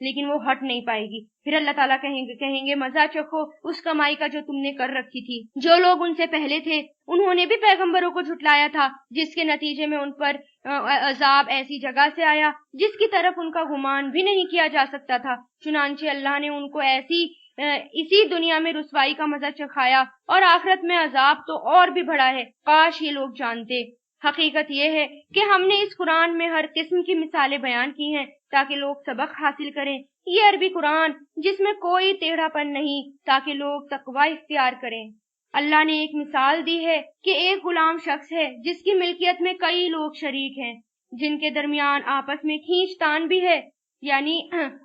لیکن وہ ہٹ نہیں پائے گی۔ پھر اللہ تعالیٰ کہیں گے مزہ چکھو اس کمائی کا جو تم نے کر رکھی تھی۔ جو لوگ ان سے پہلے تھے انہوں نے بھی پیغمبروں کو جھٹلایا تھا، جس کے نتیجے میں ان پر عذاب ایسی جگہ سے آیا جس کی طرف ان کا گمان بھی نہیں کیا جا سکتا تھا۔ چنانچہ اللہ نے ان کو اسی دنیا میں رسوائی کا مزہ چکھایا، اور آخرت میں عذاب تو اور بھی بڑا ہے۔ کاش یہ لوگ جانتے۔ حقیقت یہ ہے کہ ہم نے اس قرآن میں ہر قسم کی مثالیں بیان کی ہیں تاکہ لوگ سبق حاصل کریں۔ یہ عربی قرآن جس میں کوئی ٹیڑھا پن نہیں، تاکہ لوگ تقوی اختیار کریں۔ اللہ نے ایک مثال دی ہے کہ ایک غلام شخص ہے جس کی ملکیت میں کئی لوگ شریک ہیں، جن کے درمیان آپس میں کھینچ تان بھی ہے،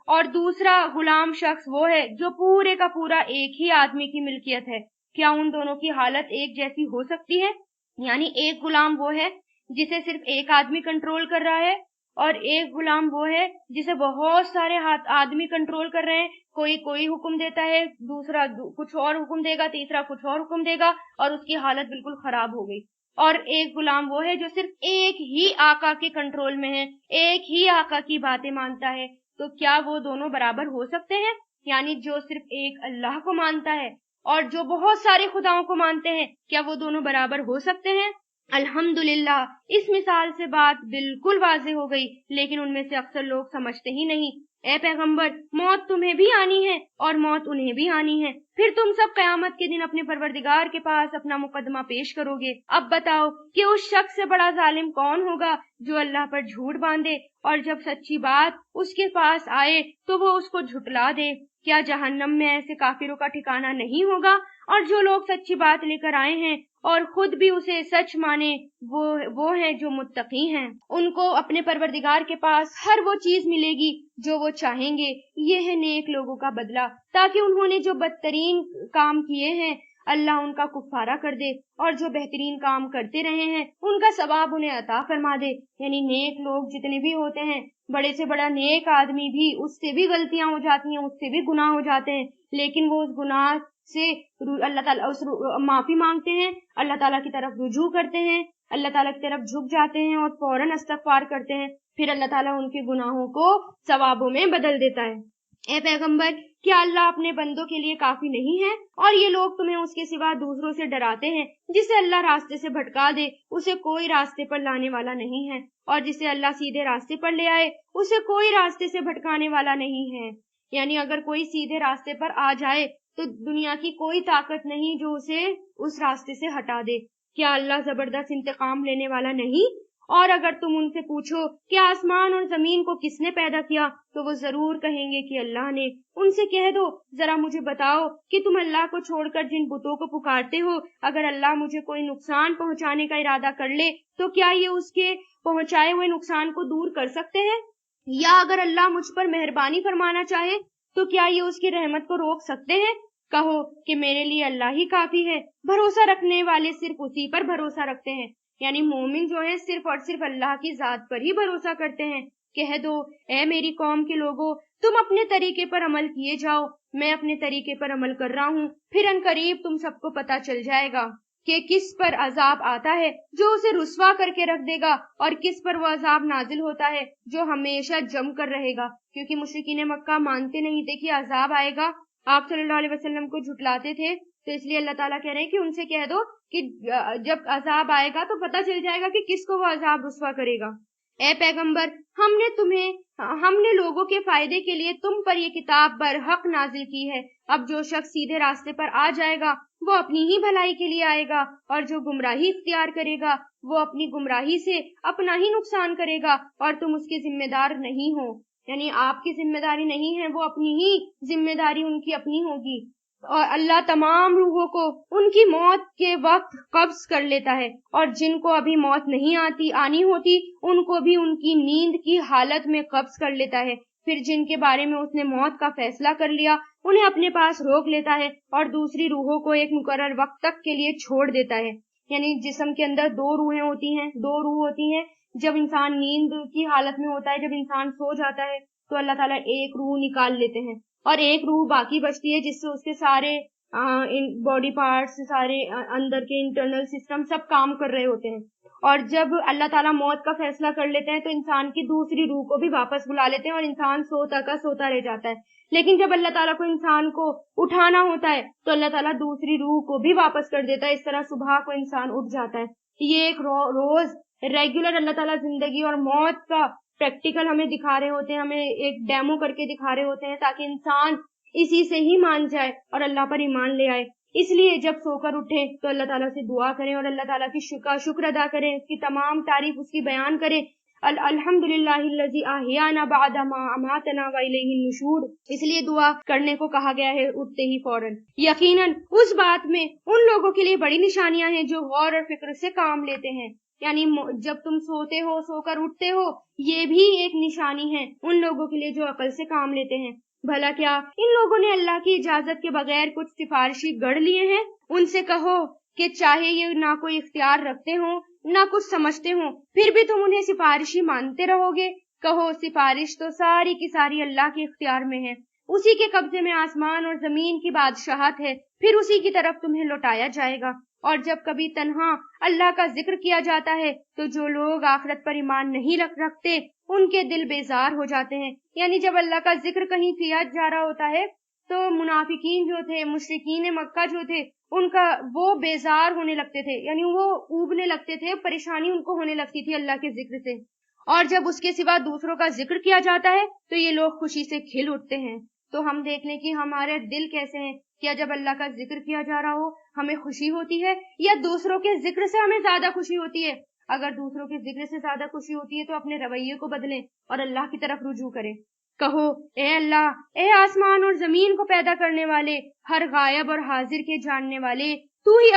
اور دوسرا غلام شخص وہ ہے جو پورے کا پورا ایک ہی آدمی کی ملکیت ہے۔ کیا ان دونوں کی حالت ایک جیسی ہو سکتی ہے؟ ایک غلام وہ ہے جسے صرف ایک آدمی کنٹرول کر رہا ہے، اور ایک غلام وہ ہے جسے بہت سارے آدمی کنٹرول کر رہے ہیں۔ کوئی حکم دیتا ہے، دوسرا کچھ اور حکم دے گا، تیسرا کچھ اور حکم دے گا، اور اس کی حالت بالکل خراب ہو گئی۔ اور ایک غلام وہ ہے جو صرف ایک ہی آقا کے کنٹرول میں ہے، ایک ہی آقا کی باتیں مانتا ہے۔ تو کیا وہ دونوں برابر ہو سکتے ہیں؟ جو صرف ایک اللہ کو مانتا ہے اور جو بہت سارے خداؤں کو مانتے ہیں، کیا وہ دونوں برابر ہو سکتے ہیں؟ الحمدللہ اس مثال سے بات بالکل واضح ہو گئی، لیکن ان میں سے اکثر لوگ سمجھتے ہی نہیں۔ اے پیغمبر، موت تمہیں بھی آنی ہے اور موت انہیں بھی آنی ہے، پھر تم سب قیامت کے دن اپنے پروردگار کے پاس اپنا مقدمہ پیش کرو گے۔ اب بتاؤ کہ اس شخص سے بڑا ظالم کون ہوگا جو اللہ پر جھوٹ باندھے اور جب سچی بات اس کے پاس آئے تو وہ اس کو جھٹلا دے۔ کیا جہنم میں ایسے کافروں کا ٹھکانہ نہیں ہوگا؟ اور جو لوگ سچی بات لے کر آئے ہیں اور خود بھی اسے سچ مانے، وہ ہیں جو متقی ہیں۔ ان کو اپنے پروردگار کے پاس ہر وہ چیز ملے گی جو وہ چاہیں گے۔ یہ ہے نیک لوگوں کا بدلہ، تاکہ انہوں نے جو بدترین کام کیے ہیں اللہ ان کا کفارہ کر دے، اور جو بہترین کام کرتے رہے ہیں ان کا ثواب انہیں عطا فرما دے۔ نیک لوگ جتنے بھی ہوتے ہیں، بڑے سے بڑا نیک آدمی بھی، اس سے بھی غلطیاں ہو جاتی ہیں، اس سے بھی گناہ ہو جاتے ہیں، لیکن وہ اس گناہ سے اللہ تعالیٰ معافی مانگتے ہیں، اللہ تعالیٰ کی طرف رجوع کرتے ہیں، اللہ تعالیٰ کی طرف جھک جاتے ہیں اور فوراً استغفار کرتے ہیں، پھر اللہ تعالیٰ ان کے گناہوں کو ثوابوں میں بدل دیتا ہے۔ اے پیغمبر، کیا اللہ اپنے بندوں کے لیے کافی نہیں ہے؟ اور یہ لوگ تمہیں اس کے سوا دوسروں سے ڈراتے ہیں۔ جسے اللہ راستے سے بھٹکا دے اسے کوئی راستے پر لانے والا نہیں ہے، اور جسے اللہ سیدھے راستے پر لے آئے اسے کوئی راستے سے بھٹکانے والا نہیں ہے۔ اگر کوئی سیدھے راستے پر آ جائے تو دنیا کی کوئی طاقت نہیں جو اسے اس راستے سے ہٹا دے۔ کیا اللہ زبردست انتقام لینے والا نہیں؟ اور اگر تم ان سے پوچھو کہ آسمان اور زمین کو کس نے پیدا کیا تو وہ ضرور کہیں گے کہ اللہ نے۔ ان سے کہہ دو، ذرا مجھے بتاؤ کہ تم اللہ کو چھوڑ کر جن بتوں کو پکارتے ہو، اگر اللہ مجھے کوئی نقصان پہنچانے کا ارادہ کر لے تو کیا یہ اس کے پہنچائے ہوئے نقصان کو دور کر سکتے ہیں؟ یا اگر اللہ مجھ پر مہربانی فرمانا چاہے تو کیا یہ اس کی رحمت کو روک سکتے ہیں؟ کہو کہ میرے لیے اللہ ہی کافی ہے، بھروسہ رکھنے والے صرف اسی پر بھروسہ رکھتے ہیں۔ مومن جو ہے صرف اور صرف اللہ کی ذات پر ہی بھروسہ کرتے ہیں۔ کہہ دو، اے میری قوم کے لوگوں، تم اپنے طریقے پر عمل کیے جاؤ، میں اپنے طریقے پر عمل کر رہا ہوں، پھر عنقریب تم سب کو پتہ چل جائے گا کہ کس پر عذاب آتا ہے جو اسے رسوا کر کے رکھ دے گا، اور کس پر وہ عذاب نازل ہوتا ہے جو ہمیشہ جم کر رہے گا۔ کیونکہ مشرکین مکہ مانتے نہیں تھے کہ عذاب آئے گا، آپ صلی اللہ علیہ وسلم کو جھٹلاتے تھے، تو اس لیے اللہ تعالیٰ کہہ رہے ہیں کہ ان سے کہہ دو کہ جب عذاب آئے گا تو پتہ چل جائے گا کہ کس کو وہ عذاب رسوا کرے گا۔ اے پیغمبر، ہم نے لوگوں کے فائدے کے لیے تم پر یہ کتاب برحق نازل کی ہے۔ اب جو شخص سیدھے راستے پر آ جائے گا وہ اپنی ہی بھلائی کے لیے آئے گا، اور جو گمراہی اختیار کرے گا وہ اپنی گمراہی سے اپنا ہی نقصان کرے گا، اور تم اس کے ذمہ دار نہیں ہو۔ آپ کی ذمہ داری نہیں ہے، وہ اپنی ہی ذمہ داری ان کی اپنی ہوگی۔ اور اللہ تمام روحوں کو ان کی موت کے وقت قبض کر لیتا ہے، اور جن کو ابھی موت نہیں آنی ہوتی ان کو بھی ان کی نیند کی حالت میں قبض کر لیتا ہے۔ پھر جن کے بارے میں اس نے موت کا فیصلہ کر لیا انہیں اپنے پاس روک لیتا ہے، اور دوسری روحوں کو ایک مقرر وقت تک کے لیے چھوڑ دیتا ہے۔ جسم کے اندر دو روح ہوتی ہیں۔ جب انسان نیند کی حالت میں ہوتا ہے، جب انسان سو جاتا ہے تو اللہ تعالیٰ ایک روح نکال لیتے ہیں، اور ایک روح باقی بچتی ہے جس سے اس کے سارے باڈی پارٹس، سارے اندر کے انٹرنل سسٹم سب کام کر رہے ہوتے ہیں۔ اور جب اللہ تعالیٰ موت کا فیصلہ کر لیتے ہیں تو انسان کی دوسری روح کو بھی واپس بلا لیتے ہیں اور انسان سوتا کا سوتا رہ جاتا ہے. لیکن جب اللہ تعالیٰ کو انسان کو اٹھانا ہوتا ہے تو اللہ تعالیٰ دوسری روح کو بھی واپس کر دیتا ہے. اس طرح صبح کو انسان اٹھ جاتا ہے. یہ ایک روز ریگولر اللہ تعالیٰ زندگی اور موت کا پریکٹیکل ہمیں دکھا رہے ہوتے ہیں, ہمیں ایک ڈیمو کر کے دکھا رہے ہوتے ہیں تاکہ انسان اسی سے ہی مان جائے اور اللہ پر ایمان لے آئے. اس لیے جب سو کر اٹھے تو اللہ تعالیٰ سے دعا کریں اور اللہ تعالیٰ کی شکر ادا کریں, اس کی تمام تعریف اس کی بیان کریں. الحمدللہ الذی احیانا بعد ما اماتنا والیہ النشور. اس لیے دعا کرنے کو کہا گیا ہے اٹھتے ہی فوراً. یقیناً اس بات میں ان لوگوں کے لیے بڑی نشانیاں ہیں جو غور اور فکر سے کام لیتے ہیں. یعنی جب تم سوتے ہو, سو کر اٹھتے ہو, یہ بھی ایک نشانی ہے ان لوگوں کے لیے جو عقل سے کام لیتے ہیں. بھلا کیا ان لوگوں نے اللہ کی اجازت کے بغیر کچھ سفارشی گڑھ لیے ہیں؟ ان سے کہو کہ چاہے یہ نہ کوئی اختیار رکھتے ہوں نہ کچھ سمجھتے ہوں, پھر بھی تم انہیں سفارشی مانتے رہو گے. کہو سفارش تو ساری کی ساری اللہ کے اختیار میں ہے, اسی کے قبضے میں آسمان اور زمین کی بادشاہت ہے, پھر اسی کی طرف تمہیں لوٹایا جائے گا. اور جب کبھی تنہا اللہ کا ذکر کیا جاتا ہے تو جو لوگ آخرت پر ایمان نہیں رکھتے ان کے دل بیزار ہو جاتے ہیں. یعنی جب اللہ کا ذکر کہیں کیا جا رہا ہوتا ہے تو منافقین جو تھے, مشرکین مکہ جو تھے, ان کا وہ بیزار ہونے لگتے تھے, یعنی وہ اوبنے لگتے تھے, پریشانی ان کو ہونے لگتی تھی اللہ کے ذکر سے. اور جب اس کے سوا دوسروں کا ذکر کیا جاتا ہے تو یہ لوگ خوشی سے کھل اٹھتے ہیں. تو ہم دیکھ لیں کہ ہمارے دل کیسے ہیں. کیا جب اللہ کا ذکر کیا جا رہا ہو ہمیں خوشی ہوتی ہے یا دوسروں کے ذکر سے ہمیں زیادہ خوشی ہوتی ہے؟ اگر دوسروں کے ذکر سے زیادہ خوشی ہوتی ہے تو اپنے رویے کو بدلیں اور اللہ کی طرف رجوع کریں. کہو اے اللہ, اے آسمان اور زمین کو پیدا کرنے والے, ہر غائب اور حاضر کے جاننے والے, تو ہی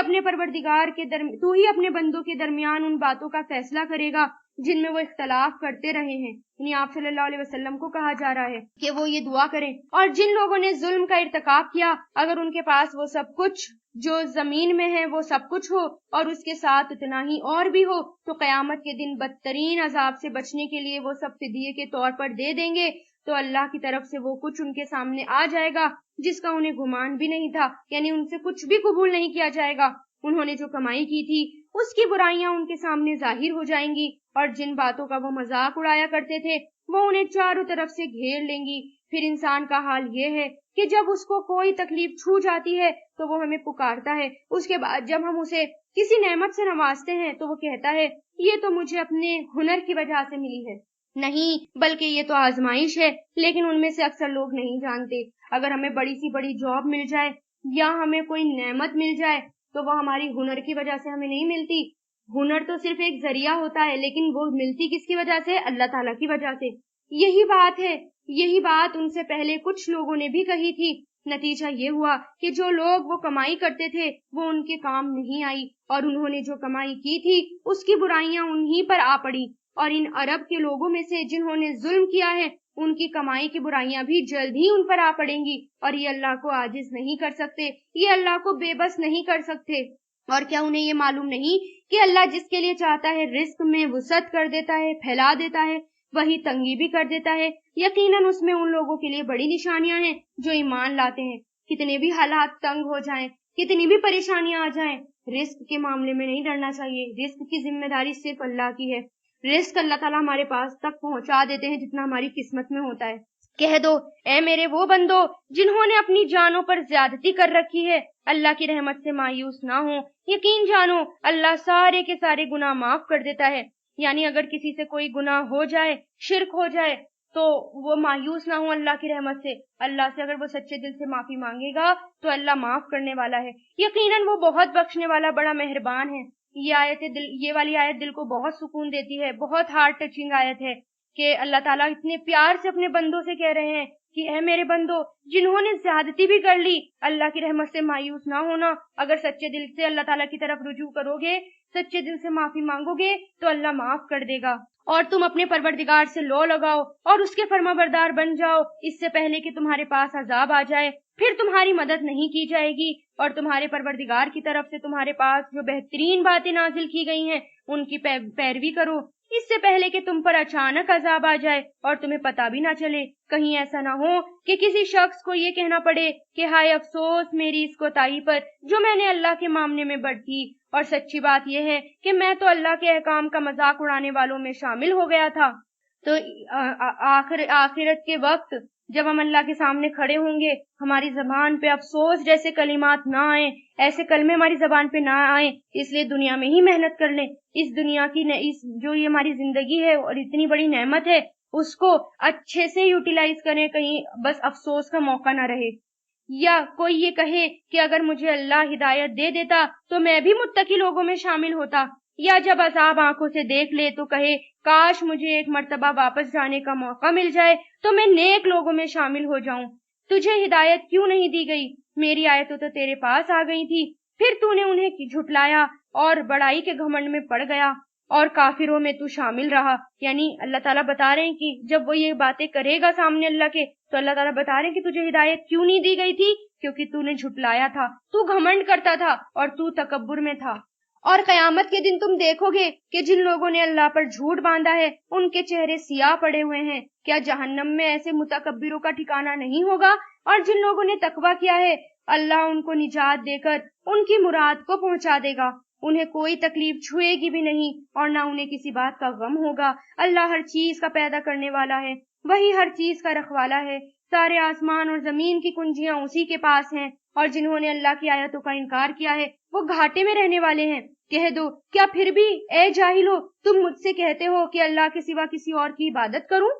اپنے بندوں کے درمیان ان باتوں کا فیصلہ کرے گا جن میں وہ اختلاف کرتے رہے ہیں. یعنی آپ صلی اللہ علیہ وسلم کو کہا جا رہا ہے کہ وہ یہ دعا کریں. اور جن لوگوں نے ظلم کا ارتکاب کیا, اگر ان کے پاس وہ سب کچھ جو زمین میں ہے وہ سب کچھ ہو اور اس کے ساتھ اتنا ہی اور بھی ہو تو قیامت کے دن بدترین عذاب سے بچنے کے لیے وہ سب فدیے کے طور پر دے دیں گے. تو اللہ کی طرف سے وہ کچھ ان کے سامنے آ جائے گا جس کا انہیں گمان بھی نہیں تھا. یعنی ان سے کچھ بھی قبول نہیں کیا جائے گا. انہوں نے جو کمائی کی تھی اس کی برائیاں ان کے سامنے ظاہر ہو جائیں گی, اور جن باتوں کا وہ مذاق اڑایا کرتے تھے وہ انہیں چاروں طرف سے گھیر لیں گی. پھر انسان کا حال یہ ہے کہ جب اس کو کوئی تکلیف چھو جاتی ہے تو وہ ہمیں پکارتا ہے. اس کے بعد جب ہم اسے کسی نعمت سے نوازتے ہیں تو وہ کہتا ہے یہ تو مجھے اپنے ہنر کی وجہ سے ملی ہے. نہیں, بلکہ یہ تو آزمائش ہے. لیکن ان میں سے اکثر لوگ نہیں جانتے. اگر ہمیں بڑی سی بڑی جاب مل جائے یا ہمیں کوئی نعمت مل جائے تو وہ ہماری ہنر کی وجہ سے ہمیں نہیں ملتی. ہنر تو صرف ایک ذریعہ ہوتا ہے, لیکن وہ ملتی کس کی وجہ سے؟ اللہ تعالیٰ کی وجہ سے. یہی بات ہے, یہی بات ان سے پہلے کچھ لوگوں نے بھی کہی تھی. نتیجہ یہ ہوا کہ جو لوگ وہ کمائی کرتے تھے وہ ان کے کام نہیں آئی, اور انہوں نے جو کمائی کی تھی اس کی برائیاں انہی پر آ پڑی. اور ان عرب کے لوگوں میں سے جنہوں نے ظلم کیا ہے ان کی کمائی کی برائیاں بھی جلد ہی ان پر آ پڑیں گی, اور یہ اللہ کو عاجز نہیں کر سکتے, یہ اللہ کو بے بس نہیں کر سکتے. اور کیا انہیں یہ معلوم نہیں کہ اللہ جس کے لیے چاہتا ہے رزق میں وسعت کر دیتا ہے, پھیلا دیتا ہے, وہی تنگی بھی کر دیتا ہے. یقیناً اس میں ان لوگوں کے لیے بڑی نشانیاں ہیں جو ایمان لاتے ہیں. کتنے بھی حالات تنگ ہو جائیں, کتنی بھی پریشانیاں آ جائیں, رزق کے معاملے میں نہیں ڈرنا چاہیے. رزق کی ذمہ داری صرف اللہ کی ہے. رزق اللہ تعالیٰ ہمارے پاس تک پہنچا دیتے ہیں جتنا ہماری قسمت میں ہوتا ہے. کہہ دو اے میرے وہ بندو جنہوں نے اپنی جانوں پر زیادتی کر رکھی ہے, اللہ کی رحمت سے مایوس نہ ہو. یقین جانو اللہ سارے کے سارے گناہ معاف کر دیتا ہے. یعنی اگر کسی سے کوئی گناہ ہو جائے, شرک ہو جائے, تو وہ مایوس نہ ہو اللہ کی رحمت سے. اللہ سے اگر وہ سچے دل سے معافی مانگے گا تو اللہ معاف کرنے والا ہے. یقیناً وہ بہت بخشنے والا بڑا مہربان ہے. یہ والی آیت دل کو بہت سکون دیتی ہے, بہت ہارٹ ٹچنگ آیت ہے کہ اللہ تعالیٰ اتنے پیار سے اپنے بندوں سے کہہ رہے ہیں کہ اے میرے بندو جنہوں نے زیادتی بھی کر لی, اللہ کی رحمت سے مایوس نہ ہونا. اگر سچے دل سے اللہ تعالیٰ کی طرف رجوع کرو گے, سچے دل سے معافی مانگو گے تو اللہ معاف کر دے گا. اور تم اپنے پروردگار سے لو لگاؤ اور اس کے فرما بردار بن جاؤ اس سے پہلے کہ تمہارے پاس عذاب آ جائے. پھر تمہاری مدد نہیں کی جائے گی, اور تمہارے پروردگار کی طرف سے تمہارے پاس جو بہترین باتیں نازل کی گئی ہیں ان کی پیروی کرو. اس سے پہلے کہ تم پر اچانک عذاب آ جائے اور تمہیں پتہ بھی نہ چلے۔ کہیں ایسا نہ ہو کہ کسی شخص کو یہ کہنا پڑے کہ ہائے افسوس میری اس کوتاہی پر جو میں نے اللہ کے معاملے میں برتی، اور سچی بات یہ ہے کہ میں تو اللہ کے احکام کا مذاق اڑانے والوں میں شامل ہو گیا تھا۔ تو آخرت کے وقت جب ہم اللہ کے سامنے کھڑے ہوں گے، ہماری زبان پہ افسوس جیسے کلمات نہ آئیں، ایسے کلمے ہماری زبان پہ نہ آئیں، اس لیے دنیا میں ہی محنت کر لیں۔ اس دنیا کی جو یہ ہماری زندگی ہے اور اتنی بڑی نعمت ہے، اس کو اچھے سے یوٹیلائز کریں، کہیں بس افسوس کا موقع نہ رہے۔ یا کوئی یہ کہے کہ اگر مجھے اللہ ہدایت دے دیتا تو میں بھی متقی لوگوں میں شامل ہوتا، یا جب عذاب آنکھوں سے دیکھ لے تو کہے کاش مجھے ایک مرتبہ واپس جانے کا موقع مل جائے تو میں نیک لوگوں میں شامل ہو جاؤں۔ تجھے ہدایت کیوں نہیں دی گئی؟ میری آیتیں تو تیرے پاس آ گئی تھی، پھر تو نے انہیں جھٹلایا اور بڑائی کے گھمنڈ میں پڑ گیا اور کافروں میں تو شامل رہا۔ یعنی اللہ تعالیٰ بتا رہے ہیں کہ جب وہ یہ باتیں کرے گا سامنے اللہ کے، تو اللہ تعالیٰ بتا رہے ہیں کہ تجھے ہدایت کیوں نہیں دی گئی تھی؟ کیونکہ تو نے جھٹلایا تھا، تو گھمنڈ کرتا تھا اور تو تکبر میں تھا۔ اور قیامت کے دن تم دیکھو گے کہ جن لوگوں نے اللہ پر جھوٹ باندھا ہے ان کے چہرے سیاہ پڑے ہوئے ہیں۔ کیا جہنم میں ایسے متکبروں کا ٹھکانہ نہیں ہوگا؟ اور جن لوگوں نے تقویٰ کیا ہے اللہ ان کو نجات دے کر ان کی مراد کو پہنچا دے گا۔ انہیں کوئی تکلیف چھوئے گی بھی نہیں اور نہ انہیں کسی بات کا غم ہوگا۔ اللہ ہر چیز کا پیدا کرنے والا ہے، وہی ہر چیز کا رکھوالا ہے۔ سارے آسمان اور زمین کی کنجیاں اسی کے پاس ہیں، اور جنہوں نے اللہ کی آیتوں کا انکار کیا ہے وہ گھاٹے میں رہنے والے ہیں۔ کہہ دو کیا پھر بھی اے جاہلو تم مجھ سے کہتے ہو کہ اللہ کے سوا کسی اور کی عبادت کروں؟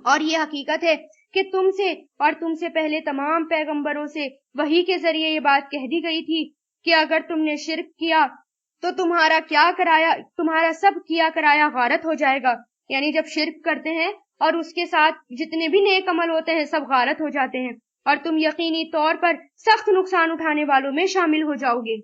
اور یہ حقیقت ہے کہ تم سے اور تم سے پہلے تمام پیغمبروں سے وحی کے ذریعے یہ بات کہہ دی گئی تھی کہ اگر تم نے شرک کیا تو تمہارا سب کیا کرایا غارت ہو جائے گا۔ یعنی جب شرک کرتے ہیں اور اس کے ساتھ جتنے بھی نیک عمل ہوتے ہیں سب غارت ہو جاتے ہیں، اور تم یقینی طور پر سخت نقصان اٹھانے والوں میں شامل ہو جاؤ گے۔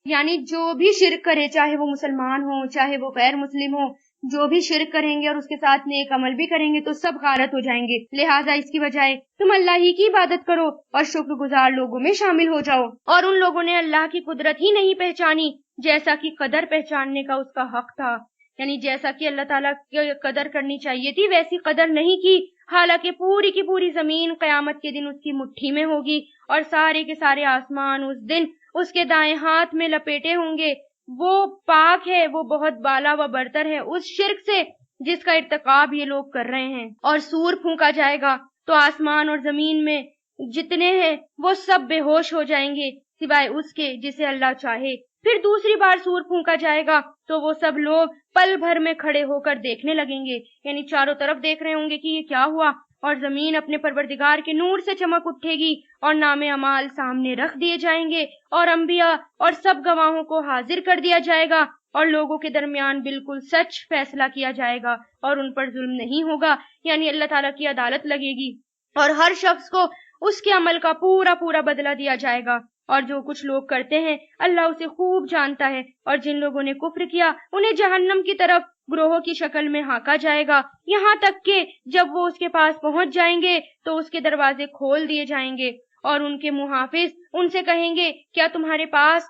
یعنی جو بھی شرک کرے، چاہے وہ مسلمان ہو چاہے وہ غیر مسلم ہو، جو بھی شرک کریں گے اور اس کے ساتھ نیک عمل بھی کریں گے تو سب غارت ہو جائیں گے۔ لہٰذا اس کی بجائے تم اللہ ہی کی عبادت کرو اور شکر گزار لوگوں میں شامل ہو جاؤ۔ اور ان لوگوں نے اللہ کی قدرت ہی نہیں پہچانی جیسا کہ قدر پہچاننے کا اس کا حق تھا۔ یعنی جیسا کہ اللہ تعالیٰ کی قدر کرنی چاہیے تھی ویسی قدر نہیں کی، حالانکہ پوری کی پوری زمین قیامت کے دن اس کی مٹھی میں ہوگی اور سارے کے سارے آسمان اس دن اس کے دائیں ہاتھ میں لپیٹے ہوں گے۔ وہ پاک ہے، وہ بہت بالا و برتر ہے اس شرک سے جس کا ارتکاب یہ لوگ کر رہے ہیں۔ اور سور پھونکا جائے گا تو آسمان اور زمین میں جتنے ہیں وہ سب بے ہوش ہو جائیں گے سوائے اس کے جسے اللہ چاہے۔ پھر دوسری بار سور پھونکا جائے گا تو وہ سب لوگ پل بھر میں کھڑے ہو کر دیکھنے لگیں گے، یعنی چاروں طرف دیکھ رہے ہوں گے کہ یہ کیا ہوا، اور زمین اپنے پروردگار کے نور سے چمک اٹھے گی اور نام اعمال سامنے رکھ دیے جائیں گے اور انبیاء اور سب گواہوں کو حاضر کر دیا جائے گا اور لوگوں کے درمیان بالکل سچ فیصلہ کیا جائے گا اور ان پر ظلم نہیں ہوگا۔ یعنی اللہ تعالیٰ کی عدالت لگے گی اور ہر شخص کو اس کے عمل کا پورا پورا بدلہ دیا جائے گا، اور جو کچھ لوگ کرتے ہیں اللہ اسے خوب جانتا ہے۔ اور جن لوگوں نے کفر کیا انہیں جہنم کی طرف گروہوں کی شکل میں ہانکا جائے گا، یہاں تک کہ جب وہ اس کے پاس پہنچ جائیں گے تو اس کے دروازے کھول دیے جائیں گے اور ان کے محافظ ان سے کہیں گے کیا تمہارے پاس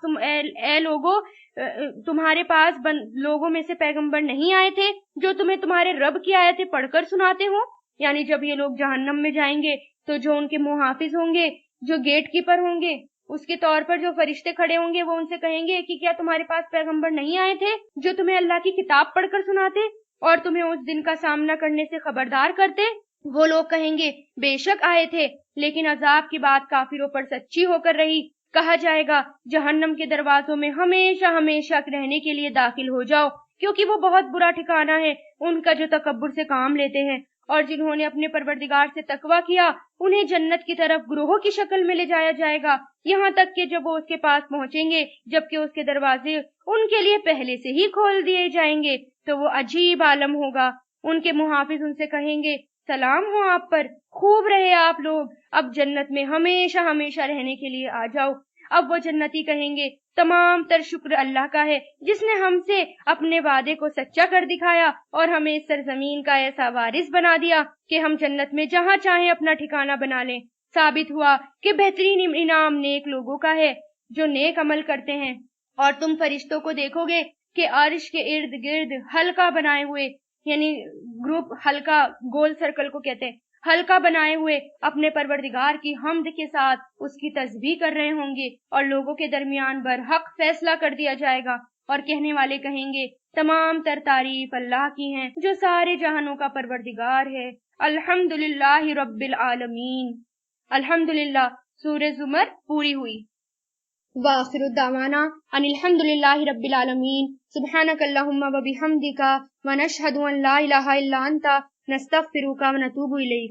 تمہارے پاس لوگوں میں سے پیغمبر نہیں آئے تھے جو تمہیں تمہارے رب کی آیتیں پڑھ کر سناتے ہوں؟ یعنی جب یہ لوگ جہنم میں جائیں گے تو جو ان کے محافظ ہوں گے، جو گیٹ کیپر ہوں گے، اس کے طور پر جو فرشتے کھڑے ہوں گے وہ ان سے کہیں گے کہ کیا تمہارے پاس پیغمبر نہیں آئے تھے جو تمہیں اللہ کی کتاب پڑھ کر سناتے اور تمہیں اس دن کا سامنا کرنے سے خبردار کرتے؟ وہ لوگ کہیں گے بے شک آئے تھے، لیکن عذاب کی بات کافروں پر سچی ہو کر رہی۔ کہا جائے گا جہنم کے دروازوں میں ہمیشہ ہمیشہ رہنے کے لیے داخل ہو جاؤ، کیونکہ وہ بہت برا ٹھکانہ ہے ان کا جو تکبر سے کام لیتے ہیں۔ اور جنہوں نے اپنے پروردگار سے تقویٰ کیا انہیں جنت کی طرف گروہوں کی شکل میں لے جایا جائے گا، یہاں تک کہ جب وہ اس کے پاس پہنچیں گے جبکہ اس کے دروازے ان کے لیے پہلے سے ہی کھول دیے جائیں گے تو وہ عجیب عالم ہوگا۔ ان کے محافظ ان سے کہیں گے سلام ہو آپ پر، خوب رہے آپ لوگ، اب جنت میں ہمیشہ ہمیشہ رہنے کے لیے آ جاؤ۔ اب وہ جنتی کہیں گے تمام تر شکر اللہ کا ہے جس نے ہم سے اپنے وعدے کو سچا کر دکھایا اور ہمیں اس سرزمین کا ایسا وارث بنا دیا کہ ہم جنت میں جہاں چاہیں اپنا ٹھکانہ بنا لیں۔ ثابت ہوا کہ بہترین انعام نیک لوگوں کا ہے جو نیک عمل کرتے ہیں۔ اور تم فرشتوں کو دیکھو گے کہ عرش کے ارد گرد حلقہ بنائے ہوئے یعنی گروپ ہلکا گول سرکل کو کہتے ہیں، ہلکا بنائے ہوئے اپنے پروردگار کی حمد کے ساتھ اس کی تسبیح کر رہے ہوں گے، اور لوگوں کے درمیان برحق فیصلہ کر دیا جائے گا، اور کہنے والے کہیں گے تمام تر تعریف اللہ کی ہیں جو سارے جہانوں کا پروردگار ہے، الحمدللہ رب العالمین۔ الحمدللہ سورہ زمر پوری ہوئی۔ وآخر الدعوانا ان الحمدللہ رب العالمین، سبحانک اللہم و بحمدک، ونشہد ان لا الہ الا انت، نستغفرک و نتوب الیک۔